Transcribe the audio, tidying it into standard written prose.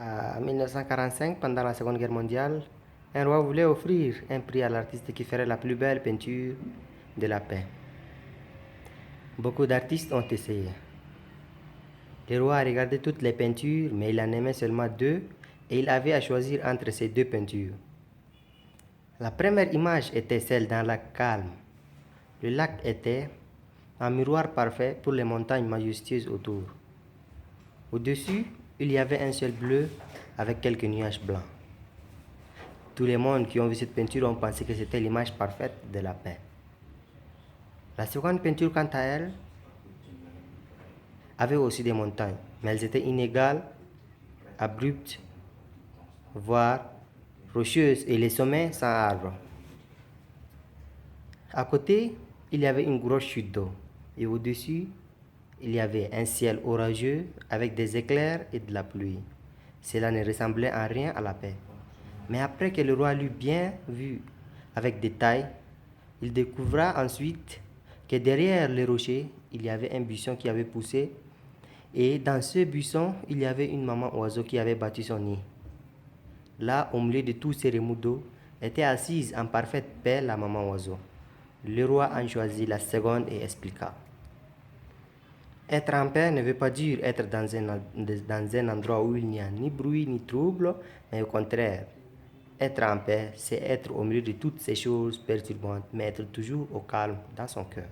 En 1945, pendant la Seconde Guerre mondiale, un roi voulait offrir un prix à l'artiste qui ferait la plus belle peinture de la paix. Beaucoup d'artistes ont essayé. Le roi a regardé toutes les peintures, mais il en aimait seulement deux et il avait à choisir entre ces deux peintures. La première image était celle d'un lac calme. Le lac était un miroir parfait pour les montagnes majestueuses autour. Au-dessus, il y avait un ciel bleu avec quelques nuages blancs. Tous les mondes qui ont vu cette peinture ont pensé que c'était l'image parfaite de la paix. La seconde peinture, quant à elle, avait aussi des montagnes, mais elles étaient inégales, abruptes, voire rocheuses, et les sommets sans arbres. À côté, il y avait une grosse chute d'eau, et au-dessus, il y avait un ciel orageux avec des éclairs et de la pluie. Cela ne ressemblait en rien à la paix. Mais après que le roi l'eut bien vu avec détail, il découvra ensuite que derrière les rochers, il y avait un buisson qui avait poussé, et dans ce buisson, il y avait une maman oiseau qui avait bâti son nid. Là, au milieu de tous ces remous d'eau, était assise en parfaite paix la maman oiseau. Le roi en choisit la seconde et expliqua. Être en paix ne veut pas dire être dans un endroit où il n'y a ni bruit ni trouble, mais au contraire. Être en paix, c'est être au milieu de toutes ces choses perturbantes, mais être toujours au calme dans son cœur.